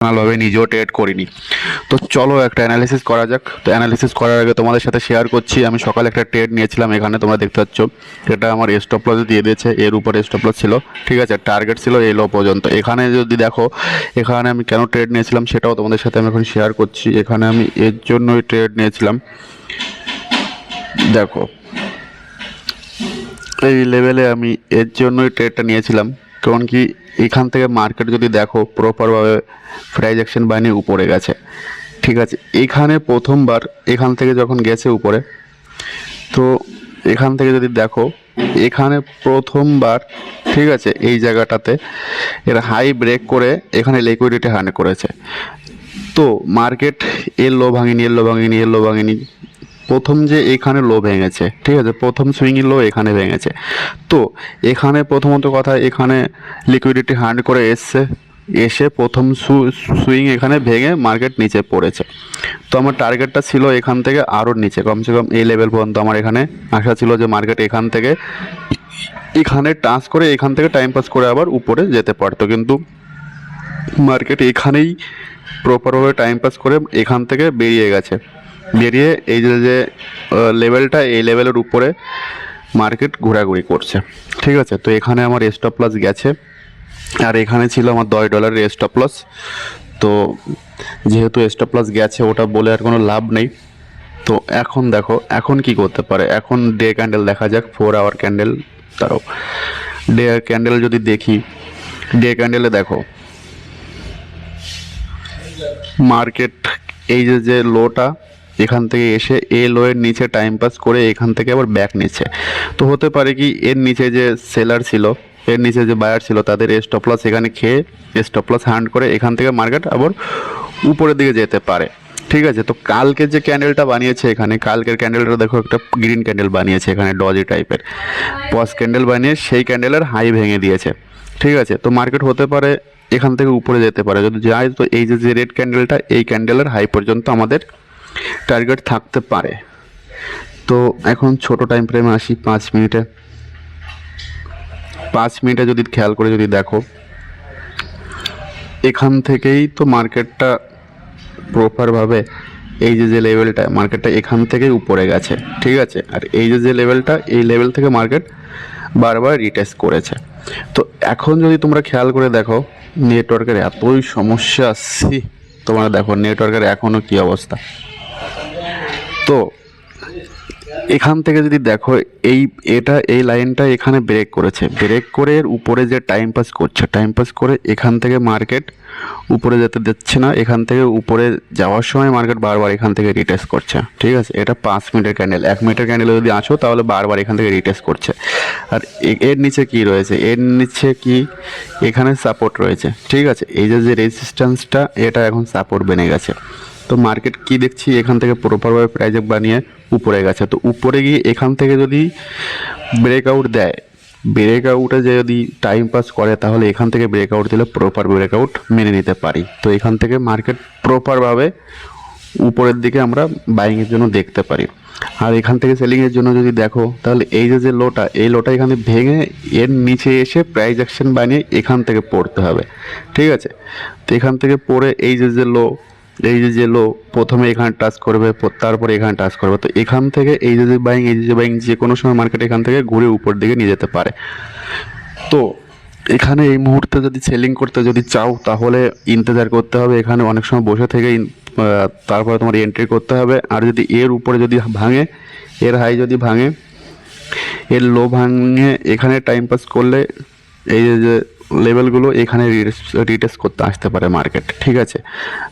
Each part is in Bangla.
ভাবে নিজেও ট্রেড করিনি। তো চলো একটা অ্যানালিসিস করা যাক। তো অ্যানালিসিস করার আগে তোমাদের সাথে শেয়ার করছি, আমি সকালে একটা ট্রেড নিয়েছিলাম, এখানে তোমরা দেখতে পাচ্ছ এটা আমার স্টপ লস দিয়ে দিয়েছে, এর উপরে স্টপ লস ছিল, ঠিক আছে, টার্গেট ছিল এই লো পর্যন্ত। এখানে যদি দেখো, এখানে আমি কেন ট্রেড নিয়েছিলাম সেটাও তোমাদের সাথে আমি এখন শেয়ার করছি। এখানে আমি এর জন্যই ট্রেড নিয়েছিলাম, দেখো এই লেভেলে আমি এর জন্যই ট্রেডটা নিয়েছিলাম, কারণ কি এখান থেকে মার্কেট যদি দেখো প্রপারভাবে প্রাইস অ্যাকশন বানিয়ে উপরে গেছে, ঠিক আছে। এখানে প্রথমবার এখান থেকে যখন গেছে উপরে, তো এখান থেকে যদি দেখো এখানে প্রথমবার, ঠিক আছে, এই জায়গাটাতে এর হাই ব্রেক করে এখানে লিকুইডিটি হার্ন করেছে। তো মার্কেট এর লো ভাঙেনি, এর লো ভাঙেনি, এর লো ভাঙেনি, প্রথম যে এখানে লো ভেঙেছে, ঠিক আছে, প্রথম সুইংয়ের লো এখানে ভেঙেছে। তো এখানে প্রথমত কথা, এখানে লিকুইডিটি হার্ন করে এসে প্রথম সুইং এখানে ভেঙে মার্কেট নিচে পড়েছে। তো আমার টার্গেটটা ছিল এখান থেকে আরও নিচে, কমসে কম এই লেভেল পর্যন্ত আমার এখানে আশা ছিল যে মার্কেট এখান থেকে এখানে টাচ করে এখান থেকে টাইম পাস করে আবার উপরে যেতে পারতো, কিন্তু মার্কেট এখানেই প্রপারভাবে টাইম পাস করে এখান থেকে বেরিয়ে গেছে। বেরিয়ে এই যে লেভেলটা, এই লেভেলের উপরে মার্কেট ঘোরাঘুরি করছে, ঠিক আছে। তো এখানে আমার স্টপ লস গেছে, আর এখানে ছিল আমার $10 স্টপ লস। তো যেহেতু স্টপ লস গেছে, ওটা বলে আর কোনো লাভ নেই। তো এখন দেখো এখন কি করতে পারে, এখন ডে ক্যান্ডেল দেখা যাক, 4 আওয়ার ক্যান্ডেল। তারও ডে ক্যান্ডেল যদি দেখি, ডে ক্যান্ডেলে দেখো মার্কেট এই যে লোটা এখান থেকে এসে এ লোয়ের নিচে টাইম পাস করে এখান থেকে আবার ব্যাক নিচ্ছে। তো হতে পারে কি এর নিচে যে সেলার ছিল, এর নিচে যে বায়ার ছিল, তাদের স্টপ লস এখানে খেয়ে স্টপ লস হান্ড করে এখান থেকে মার্কেট আবার উপরের দিকে যেতে পারে, ঠিক আছে। তো কালকে যে ক্যান্ডেলটা বানিয়েছে, এখানে কালকের ক্যান্ডেলটা দেখো একটা গ্রিন ক্যান্ডেল বানিয়েছে, এখানে ডজি টাইপের পজ ক্যান্ডেল বানিয়ে সেই ক্যান্ডেলের হাই ভেঙে দিয়েছে, ঠিক আছে। তো মার্কেট হতে পারে এখান থেকে উপরে যেতে পারে, যদি যায় তো এই যে রেড ক্যান্ডেলটা, এই ক্যান্ডেলের হাই পর্যন্ত আমাদের টার্গেট থাকতে পারে। তো এখন ছোট টাইম ফ্রেমে আসি, 5 মিনিটে। 5 মিনিটে যদি খেয়াল করে যদি দেখো, এখান থেকেই তো মার্কেটটা প্রপারভাবে এই যে লেভেলটা, মার্কেটটা এখান থেকে উপরে গেছে, ঠিক আছে। আর এই যে লেভেলটা, এই লেভেল থেকে মার্কেট বারবার রিটেস্ট করেছে। তো এখন যদি তোমরা খেয়াল করে দেখো, নেটওয়ার্কের এতই সমস্যা, তোমরা দেখো নেটওয়ার্কের এখনও কী অবস্থা। তো এখান থেকে যদি দেখো এই লাইনটা এখানে ব্রেক করেছে, ব্রেক করে এর উপরে যে টাইম পাস করছে, টাইম পাস করে এখান থেকে মার্কেট উপরে যেতে দিচ্ছে না, এখান থেকে উপরে যাওয়ার সময় মার্কেট বারবার এখান থেকে রিটেস্ট করছে, ঠিক আছে। এটা 5 মিনিটের ক্যান্ডেল, 1 মিনিটের ক্যান্ডেলে যদি আসো তাহলে বারবার এখান থেকে রিটেস্ট করছে। আর এর নিচে কি রয়েছে, এর নিচে কি এখানে সাপোর্ট রয়েছে, ঠিক আছে। এই যে রেজিস্ট্যান্সটা, এটা এখন সাপোর্ট বেনে গেছে। তো মার্কেট কি দেখছি, এখান থেকে প্রপারভাবে প্রাইস বানিয়ে উপরে গেছে। তো উপরে গিয়ে এখান থেকে যদি ব্রেকআউট দেয়, ব্রেকআউটে যদি টাইম পাস করে, তাহলে এখান থেকে ব্রেকআউট দিলে প্রপার ব্রেকআউট মেনে নিতে পারি। তো এখান থেকে মার্কেট প্রপারভাবে উপরের দিকে আমরা বাইংয়ের জন্য দেখতে পারি। আর এখান থেকে সেলিংয়ের জন্য যদি দেখো, তাহলে এই যে লোটা, এই লোটা এখানে ভেঙে এর নিচে এসে প্রাইস অ্যাকশন বানিয়ে এখান থেকে পড়তে হবে, ঠিক আছে। তো এখান থেকে পড়ে এই যে লো, এই যে লো প্রথমে এখানে টাচ করবে, তারপরে এখানে টাচ করবে। তো এখান থেকে এই যে বাইং, এই যে বাইং, যে কোনো সময় মার্কেট এখান থেকে ঘুরে উপর দিকে নিয়ে যেতে পারে। তো এখানে এই মুহূর্তে যদি সেলিং করতে যদি চাও, তাহলে ইন্তজার করতে হবে, এখানে অনেক সময় বসে থেকে তারপরে তোমার এন্ট্রি করতে হবে। আর যদি এর উপরে যদি ভাঙে, এর হাই যদি ভাঙে, এর লো ভাঙে এখানে টাইম পাস করলে এই যে লেভেলগুলো এখানে রিটেস্ট করতে আসতে পারে মার্কেট, ঠিক আছে।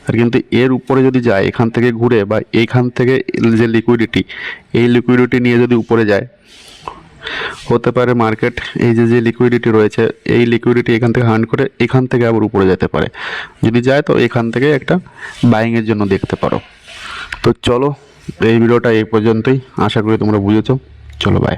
আর কিন্তু এর উপরে যদি যায়, এখান থেকে ঘুরে বা এইখান থেকে যে লিকুইডিটি, এই লিকুইডিটি নিয়ে যদি উপরে যায়, হতে পারে মার্কেট এই যে লিকুইডিটি রয়েছে, এই লিকুইডিটি এখান থেকে হার্ন করে এখান থেকে আবার উপরে যেতে পারে। যদি যায় তো এখান থেকে একটা বাইংয়ের জন্য দেখতে পারো। তো চলো, এই ভিডিওটা এই পর্যন্তই, আশা করি তোমরা বুঝেছো। চলো, বাই।